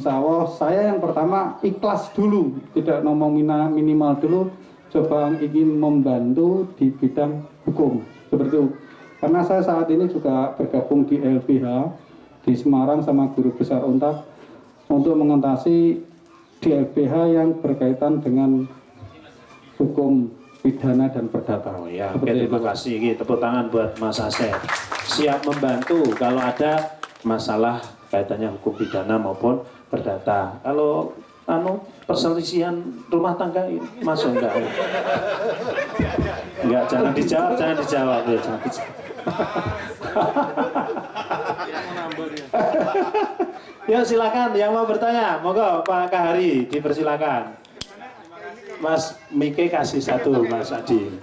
insya Allah saya yang pertama ikhlas dulu, tidak ngomong minimal dulu, coba ingin membantu di bidang hukum seperti itu. Karena saya saat ini juga bergabung di LBH di Semarang sama Guru Besar Untak untuk mengatasi di LBH yang berkaitan dengan hukum pidana dan perdata. Oh ya, oke, terima kasih. Tepuk tangan buat Mas Asep. Siap membantu kalau ada masalah kaitannya hukum pidana maupun perdata. Kalau perselisihan rumah tangga masuk enggak? Enggak, jangan dijawab ya, jangan dijawab. Ya silakan yang mau bertanya, monggo Pak Kahari dipersilakan. Mas Mike kasih satu, Mas Adi.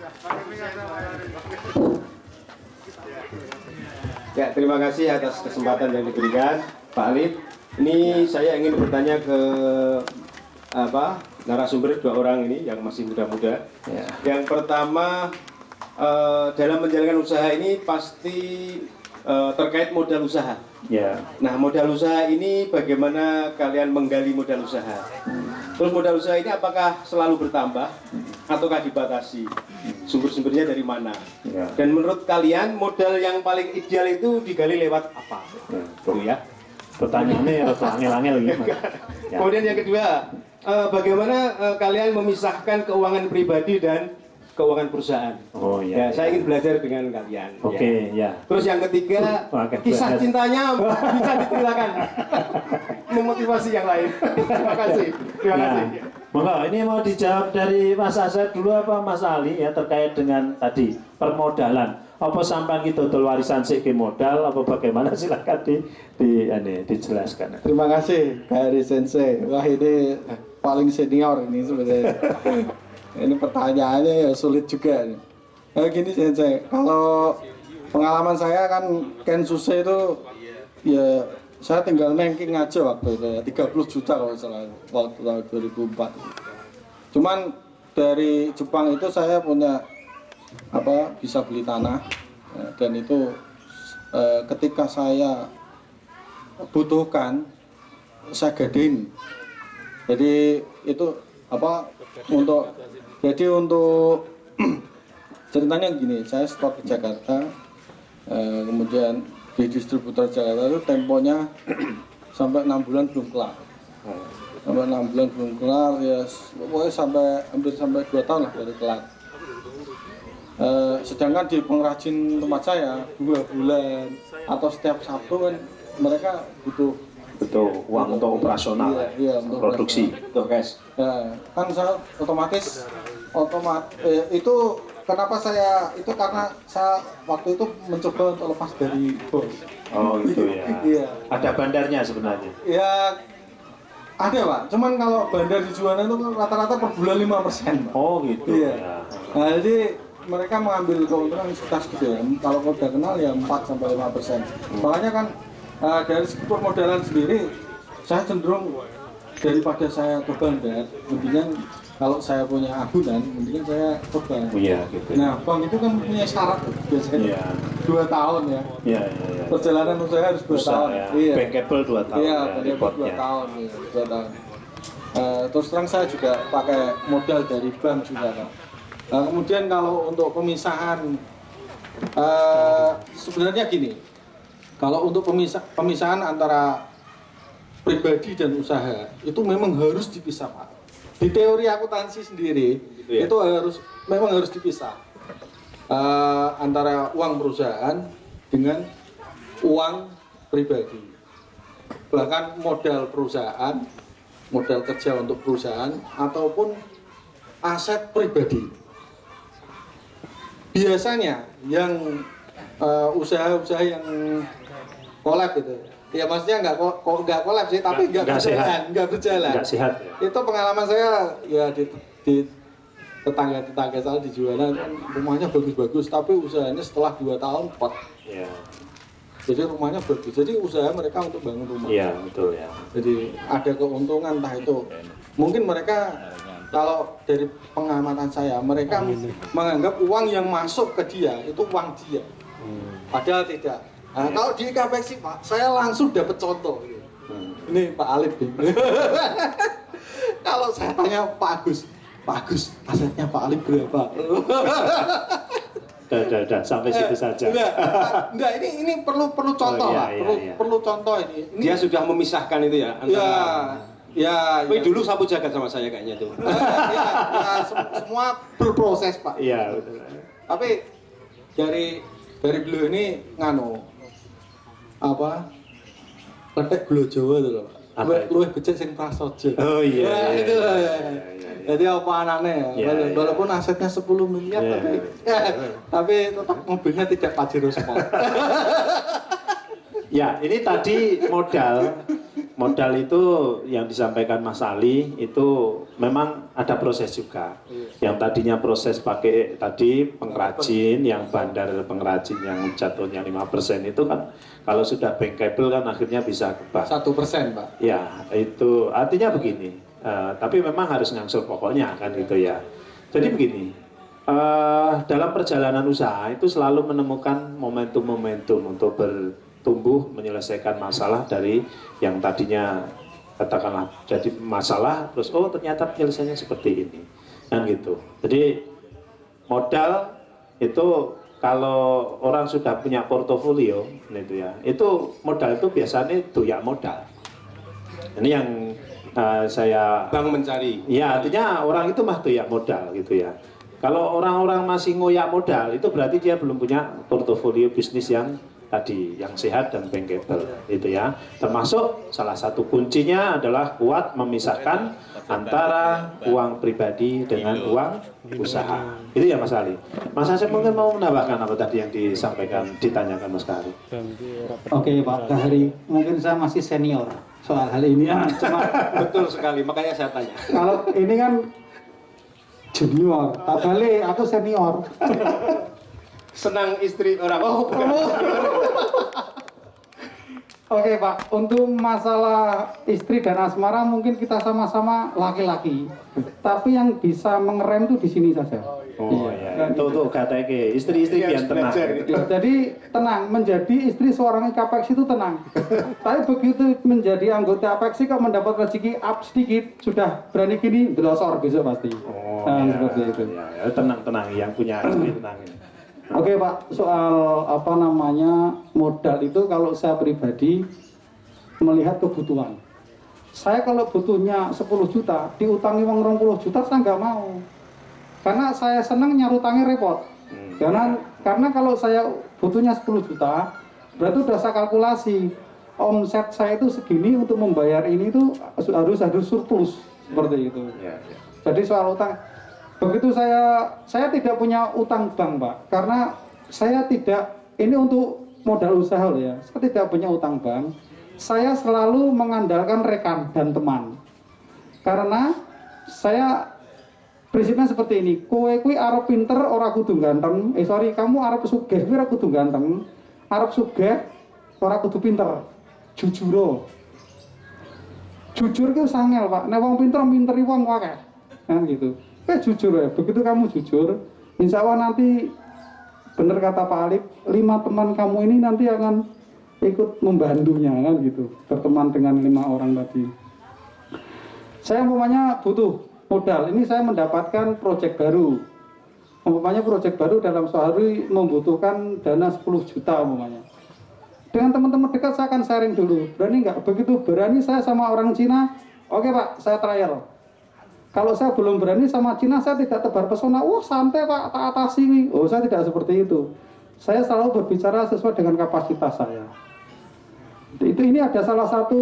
Ya, terima kasih atas kesempatan yang diberikan, Pak Alif. Ini saya ingin bertanya ke narasumber dua orang ini yang masih muda-muda. Ya. Yang pertama, dalam menjalankan usaha ini pasti terkait modal usaha. Ya. Nah, modal usaha ini bagaimana kalian menggali modal usaha? Terus modal usaha ini apakah selalu bertambah ataukah dibatasi? Sumber-sumbernya dari mana? Ya. Dan menurut kalian modal yang paling ideal itu digali lewat apa? Ya. Pertanyaannya rada angel-angel gitu. Ya. Kemudian yang kedua, bagaimana kalian memisahkan keuangan pribadi dan keuangan perusahaan? Oh iya. Ya, saya ingin belajar dengan kalian. Oke, ya. Terus yang ketiga, kisah cintanya bisa diceritakan. Memotivasi yang lain. Terima kasih. Terima kasih. Monggo, ini mau dijawab dari Mas Asep dulu apa Mas Ali ya terkait dengan tadi permodalan. Apa sampai kita dodol warisan sik modal apa bagaimana, silakan dijelaskan. Terima kasih Kak Ari Sensei. Wah, ini paling senior ini sebenarnya. Ini pertanyaannya ya sulit juga. Nah, gini Sensei, kalau pengalaman saya kan Ken Suse itu ya saya tinggal ranking aja waktu itu ya, 30 juta kalau salah waktu tahun 2004. Cuman dari Jepang itu saya punya bisa beli tanah ya, dan itu ketika saya butuhkan saya gadein. Jadi itu untuk ceritanya gini, saya stok ke Jakarta, kemudian di distributor Jakarta itu temponya sampai 6 bulan belum kelar. Sampai 6 bulan belum kelar ya, pokoknya hampir sampai 2 tahun lah baru kelar. Sedangkan di pengrajin tempat saya 2 bulan atau setiap Sabtu kan mereka butuh uang untuk operasional, iya, untuk produksi. Tuh guys. Ya, kan saya otomatis itu kenapa saya itu karena saya waktu itu mencoba untuk lepas dari bos. Oh gitu ya. Iya. Ada bandarnya sebenarnya. Ya ada Pak, cuman kalau bandar di Juwana itu rata-rata per bulan 5%. Pak. Oh gitu. Iya. Ya. Nah jadi mereka mengambil keuntungan sekitar segitu ya. Kalau udah kenal ya 4-5%. Makanya kan dari segi permodalan sendiri saya cenderung daripada saya ke bandar, mendingan kalau saya punya agunan, mendingan saya ke bank. Iya gitu. Nah, bank itu kan punya syarat biasanya 2 tahun ya. Iya. Perjalanan usaha harus 2 tahun. Ya. Iya. Bankable 2 tahun. Iya, ya, bankable 2 tahun. Ya, 2 tahun. Terus terang saya juga pakai modal dari bank juga Pak. Kemudian kalau untuk pemisahan, sebenarnya gini, kalau untuk pemisahan antara pribadi dan usaha itu memang harus dipisah Pak. Di teori akuntansi sendiri gitu ya? Itu memang harus dipisah antara uang perusahaan dengan uang pribadi. Bahkan modal perusahaan, modal kerja untuk perusahaan ataupun aset pribadi. Biasanya yang usaha-usaha yang kolab gitu, ya maksudnya nggak kolab sih, tapi nggak berjalan. Nggak sehat. Ya? Itu pengalaman saya ya di tetangga saya di Juwana kan rumahnya bagus-bagus, tapi usahanya setelah 2 tahun pot. Ya. Jadi rumahnya bagus, jadi usaha mereka untuk bangun rumah. Iya betul ya. Jadi ada keuntungan, entah itu mungkin mereka, kalau dari pengamatan saya, mereka menganggap uang yang masuk ke dia itu uang dia, padahal tidak. Nah, kalau di KPX Pak, saya langsung dapat contoh. Ini Pak Alif nih. Kalau saya tanya Pak Agus, asetnya Pak Alif berapa? Udah, sampai situ saja. Enggak, ini perlu contoh, iya, Pak. iya. Perlu contoh ini. Dia sudah memisahkan itu ya antara. Ya. Tapi dulu sapu jagat sama saya kayaknya tuh. Semua berproses, Pak. Iya, betul. Tapi dari beliau ini ledek gula Jawa itu loh, Pak. Apa itu? Luwih becik sing prasaja. Oh iya. Ya, iya, itu. iya. Jadi apa anaknya ya? Iya, iya. Walaupun asetnya 10 miliar tapi tetap mobilnya tidak Pajero Sport. Ya, ini tadi modal itu yang disampaikan Mas Ali itu memang ada proses juga. Yang tadinya proses pakai tadi pengrajin, yang bandar pengrajin yang jatuhnya 5% itu kan kalau sudah bankable kan akhirnya bisa ke bank. 1%, Pak. Ya, itu artinya begini. Tapi memang harus ngangsur pokoknya kan gitu ya. Jadi begini. Dalam perjalanan usaha itu selalu menemukan momentum-momentum untuk bertumbuh menyelesaikan masalah dari yang tadinya katakanlah jadi masalah terus ternyata penyelesaiannya seperti ini kan gitu. Jadi modal itu kalau orang sudah punya portofolio gitu ya, itu modal itu biasanya doyak modal. Ini yang saya Bank mencari. ya artinya orang itu mah doyak modal gitu ya. Kalau orang-orang masih ngoyak modal itu berarti dia belum punya portofolio bisnis yang tadi yang sehat dan bankable itu ya. Termasuk salah satu kuncinya adalah kuat memisahkan antara uang pribadi dengan uang usaha. Itu ya Mas Ali. Mas Asep mungkin mau menambahkan apa tadi yang ditanyakan Mas Kahari. Oke Pak Kahari, mungkin saya masih senior soal hal ini ya. Cuma Betul sekali, makanya saya tanya. kalau ini kan junior, tak balik aku senior. Senang istri orang. Oh, bukan. Oke Pak, untuk masalah istri dan asmara mungkin kita sama-sama laki-laki. Tapi yang bisa mengerem tuh di sini saja. Oh iya. Tuh katanya istri-istri biar tenang. Jadi tenang, menjadi istri seorang Apex itu tenang. Tapi begitu menjadi anggota Apex kok mendapat rezeki up sedikit, sudah berani gini, delosor besok pasti. Oh, Nah, ya, seperti itu. ya, tenang yang punya istri tenang. Oke Pak, soal modal itu kalau saya pribadi melihat kebutuhan. Saya kalau butuhnya 10 juta, diutangi uang 20 juta saya nggak mau. Karena saya senang nyarutangnya repot. Karena kalau saya butuhnya 10 juta, berarti udah saya kalkulasi. Omset saya itu segini untuk membayar ini itu harus surplus seperti itu. Jadi soal utang, begitu saya tidak punya utang bank Pak, karena saya tidak, ini untuk modal usaha loh ya, saya tidak punya utang bank. Saya selalu mengandalkan rekan dan teman, karena saya prinsipnya seperti ini, kowe kuwi arep pinter ora kudu ganteng, kamu arep sugih kuwi ora kudu ganteng, arep sugih ora kudu pinter, jujur ki sangel Pak, nek wong pinter minteri wong akeh kan gitu. Jujur ya, begitu kamu jujur, insya Allah nanti benar kata Pak Alif, 5 teman kamu ini nanti akan ikut membantunya kan gitu, berteman dengan 5 orang tadi. Saya umpamanya butuh modal, ini saya mendapatkan proyek baru. Umpamanya proyek baru dalam sehari membutuhkan dana 10 juta umpamanya. Dengan teman-teman dekat saya akan sharing dulu, berani nggak? Begitu berani saya sama orang Cina, oke Pak, saya trial. Kalau saya belum berani sama Cina, saya tidak tebar pesona, santai Pak, tak atasi. Oh, saya tidak seperti itu. Saya selalu berbicara sesuai dengan kapasitas saya. Ini ada salah satu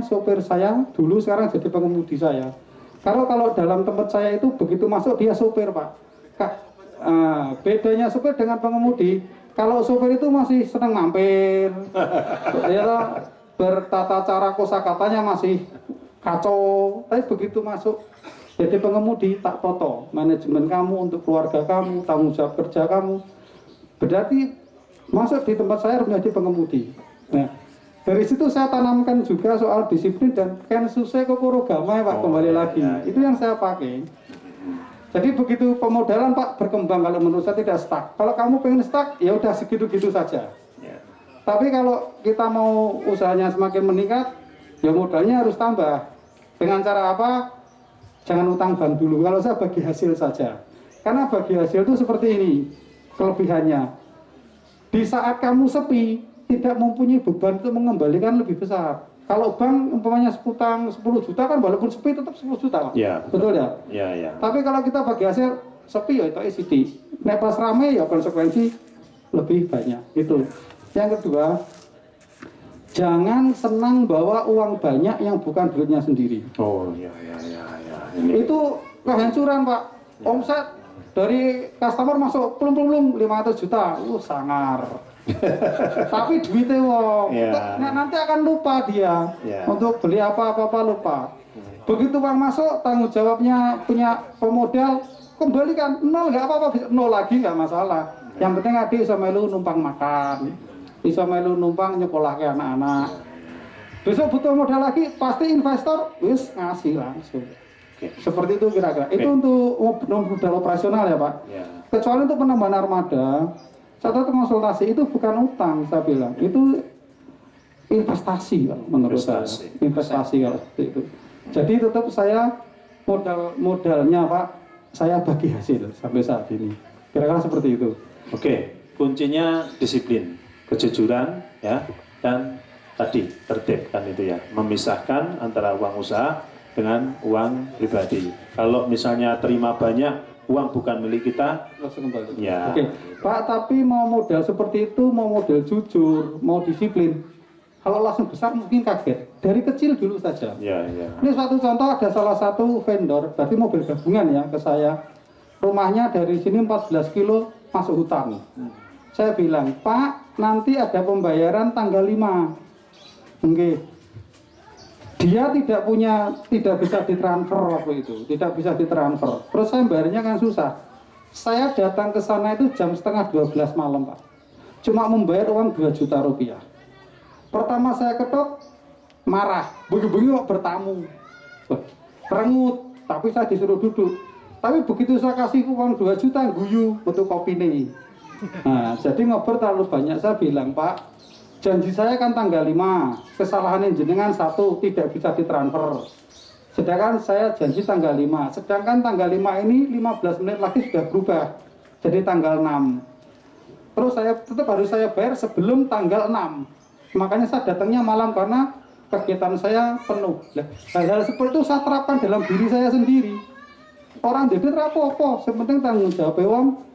sopir saya dulu, sekarang jadi pengemudi saya. Kalau dalam tempat saya itu begitu masuk dia sopir Pak. Bedanya sopir dengan pengemudi, kalau sopir itu masih senang mampir, ya, bertata cara kosakatanya masih kacau, tapi begitu masuk jadi pengemudi tak toto manajemen kamu untuk keluarga kamu, tanggung jawab kerja kamu, berarti masuk di tempat saya harus menjadi pengemudi. Nah, dari situ saya tanamkan juga soal disiplin dan kan susah kokoro gamai Pak, kembali lagi itu yang saya pakai. Jadi begitu pemodalan Pak berkembang, kalau menurut saya tidak stuck. Kalau kamu pengen stuck ya udah segitu-gitu saja. Tapi kalau kita mau usahanya semakin meningkat, Ya modalnya harus tambah. Dengan cara apa? Jangan utang bank dulu. Kalau saya bagi hasil saja. Karena bagi hasil itu seperti ini kelebihannya. Di saat kamu sepi, tidak mempunyai beban untuk mengembalikan lebih besar. Kalau bank umpamanya utang 10 juta kan walaupun sepi tetap 10 juta. Pak. Ya, Betul ya? Ya. Tapi kalau kita bagi hasil sepi ya itu ICD. Nek pas rame ya konsekuensi lebih banyak. Itu. Yang kedua, jangan senang bawa uang banyak yang bukan duitnya sendiri. Oh, ya. Ini. Itu kehancuran, Pak. Omset dari customer masuk plung 500 juta. Sangar. Tapi duitnya wong. Ya. Nanti akan lupa dia. Ya. Untuk beli apa-apa lupa. Begitu uang masuk, tanggung jawabnya punya pemodal, kembalikan nol, nggak apa-apa, nol lagi nggak masalah. Yang penting adik iso melu numpang makan, iso melu numpang nyekolah ke anak-anak. Besok butuh modal lagi, pasti investor wis ngasih langsung. Oke. Seperti itu kira-kira. Itu Oke. untuk modal operasional ya Pak. Ya. Kecuali untuk penambahan armada, satu konsultasi itu bukan utang saya bilang, itu investasi Pak, menurut Investasi. saya. Investasi kalau seperti itu. Jadi tetap saya modalnya Pak, saya bagi hasil sampai saat ini. Kira-kira seperti itu. Oke, kuncinya disiplin, kejujuran, ya, dan tadi tertib kan itu ya, memisahkan antara uang usaha dengan uang pribadi. Kalau misalnya terima banyak, uang bukan milik kita, Langsung kembali. ya. Oke, Pak, tapi mau modal seperti itu, mau modal jujur, mau disiplin. Kalau langsung besar mungkin kaget. Dari kecil dulu saja. Ya. Ini suatu contoh, ada salah satu vendor, berarti mobil gabungan ya ke saya. Rumahnya dari sini 14 kilo masuk hutan. Saya bilang, Pak, nanti ada pembayaran tanggal 5. Oke. Dia tidak bisa ditransfer waktu itu, tidak bisa ditransfer. Terus saya bayarnya kan susah. Saya datang ke sana itu jam setengah 12 malam, Pak. Cuma membayar uang 2 juta rupiah. Pertama saya ketok, marah, bengi-bengi kok bertamu. Rengut, tapi saya disuruh duduk. Tapi begitu saya kasih uang 2 juta, guyu untuk kopi nih. Nah, jadi ngobrol terlalu banyak, saya bilang, Pak, janji saya kan tanggal 5, kesalahan jenengan 1, tidak bisa ditransfer. Sedangkan saya janji tanggal 5, sedangkan tanggal 5 ini 15 menit lagi sudah berubah, jadi tanggal 6. Terus saya tetap harus saya bayar sebelum tanggal 6. Makanya saya datangnya malam karena kegiatan saya penuh. Hal-hal seperti itu saya terapkan dalam diri saya sendiri. Orang debit rapopo, sepenting tanggung jawab uang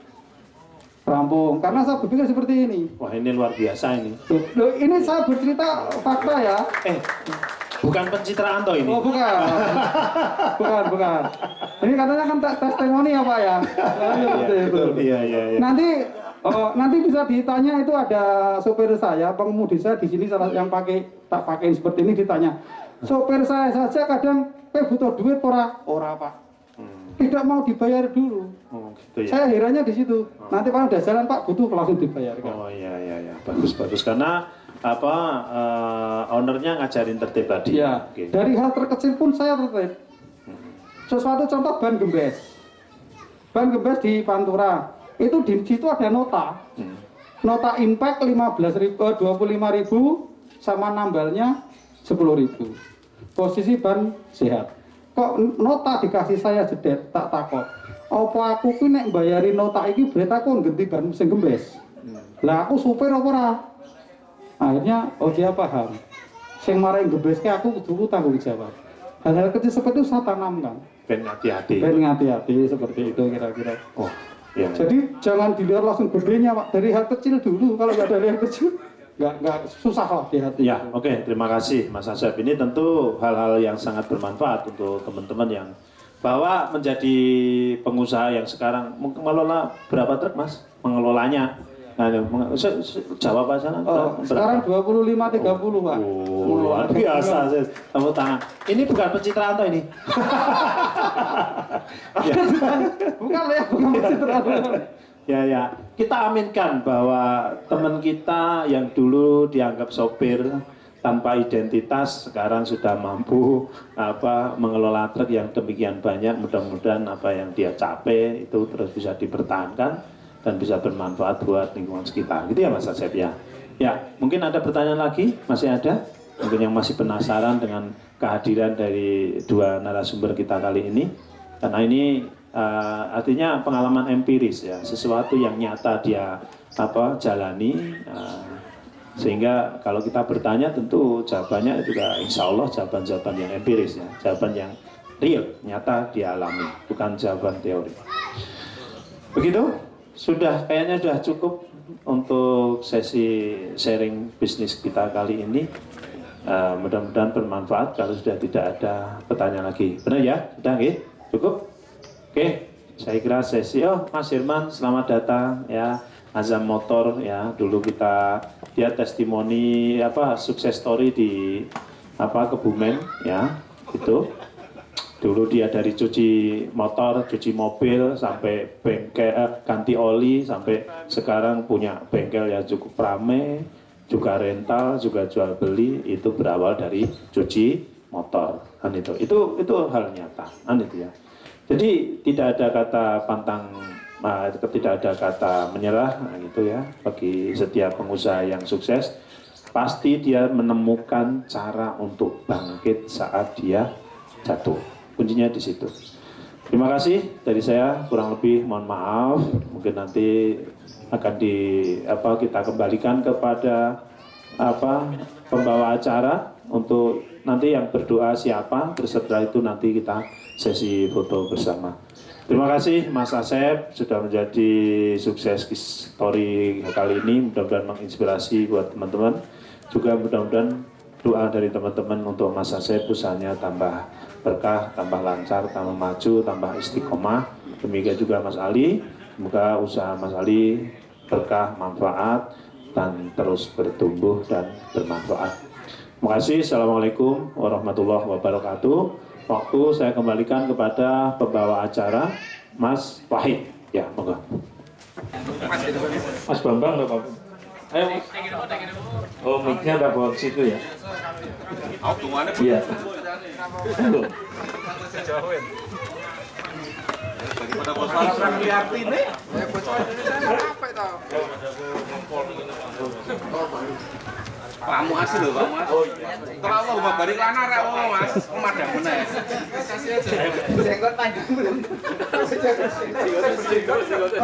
rampung. Karena saya berpikir seperti ini. Wah, ini luar biasa ini. Loh, ini saya bercerita fakta ya. Bukan pencitraan toh ini. Oh bukan. bukan. Ini katanya kan testimoni ya Pak ya. Seperti itu. Iya. Nanti bisa ditanya, itu ada sopir saya, pengemudi saya di sini salah yang tak pakai seperti ini ditanya. Sopir saya saja kadang butuh duit ora Pak. Tidak mau dibayar dulu. Oh, gitu ya. Saya herannya di situ. Nanti kalau udah jalan Pak butuh langsung dibayarkan. Oh iya. Bagus karena ownernya ngajarin tertib tadi. Ya. Oke. Dari hal terkecil pun saya tertib. Sesuatu contoh ban gembes. Ban gembes di Pantura. Itu di situ ada nota. Nota impact 25.000 sama nambalnya 10.000. Posisi ban sehat. Kok nota dikasih saya jedet, tak takut. Apa aku ki nek bayari nota iki berarti aku ganti ban sing gembes. Lah aku supir apa ora? Akhirnya dia paham. Sing marai gembeske aku kudu tanggung jawab. Hal-hal kecil seperti itu saya tanamkan. Ben hati-hati. Ben hati-hati seperti itu kira-kira. Oh, iya. Jadi jangan dilihat langsung gedenya Pak. Dari hal kecil dulu. Kalau nggak dari hal kecil, nggak susah lah di hati. Ya, oke. Terima kasih Mas Asep. Ini tentu hal-hal yang sangat bermanfaat untuk teman-teman yang bahwa menjadi pengusaha yang sekarang mengelola berapa truk Mas? Mengelolanya. Nah, jawab aja Sekarang 25-30 Pak. Oh, luar biasa. Tepuk tangan. Ini bukan pencitraan toh ini. Bukan pencitraan. Ya. Kita aminkan bahwa teman kita yang dulu dianggap sopir tanpa identitas sekarang sudah mampu mengelola truk yang demikian banyak. Mudah-mudahan apa yang dia capai itu terus bisa dipertahankan dan bisa bermanfaat buat lingkungan sekitar. Gitu ya Mas Asep ya. Ya, mungkin ada pertanyaan lagi? Masih ada? mungkin yang masih penasaran dengan kehadiran dari dua narasumber kita kali ini, karena ini artinya pengalaman empiris ya, sesuatu yang nyata dia jalani, sehingga kalau kita bertanya tentu jawabannya juga insya Allah jawaban-jawaban yang empiris ya, jawaban yang real, nyata dialami, bukan jawaban teori. Begitu, kayaknya sudah cukup untuk sesi sharing bisnis kita kali ini. Mudah-mudahan bermanfaat. Kalau sudah tidak ada pertanyaan lagi, benar ya? Sudah, cukup? Oke, saya kira sesi. Mas Herman, selamat datang ya. Azam Motor ya, dulu dia testimoni sukses story di Kebumen ya, itu. Dulu dia dari cuci motor, cuci mobil, sampai bengkel, ganti oli, sampai sekarang punya bengkel yang cukup ramai, juga rental, juga jual beli, itu berawal dari cuci motor. Kan itu hal nyata, kan itu ya. Jadi tidak ada kata pantang, tidak ada kata menyerah, gitu ya. Bagi setiap pengusaha yang sukses, pasti dia menemukan cara untuk bangkit saat dia jatuh. Kuncinya di situ. Terima kasih dari saya, kurang lebih mohon maaf. Mungkin nanti akan kita kembalikan kepada pembawa acara untuk nanti yang berdoa siapa, terus setelah itu nanti kita sesi foto bersama. Terima kasih Mas Asep sudah menjadi sukses story kali ini, mudah-mudahan menginspirasi buat teman-teman. Juga mudah-mudahan doa dari teman-teman untuk Mas Asep usahanya tambah berkah, tambah lancar, tambah maju, tambah istiqomah. Demikian juga Mas Ali, semoga usaha Mas Ali berkah, manfaat, dan terus bertumbuh dan bermanfaat. Terima kasih. Assalamualaikum warahmatullahi wabarakatuh. Waktu saya kembalikan kepada pembawa acara, Mas Wahid. Ya, monggo. Mas Bambang, Pak. Ayo. Oh, mic-nya udah bawa ke situ ya? Iya. Daripada bos orang lihat ini, apa itu? Kamu asli loh, kamu asli. Kalau mau balik lana rek Mas, pemadam meneh. Jenggot panjang belum.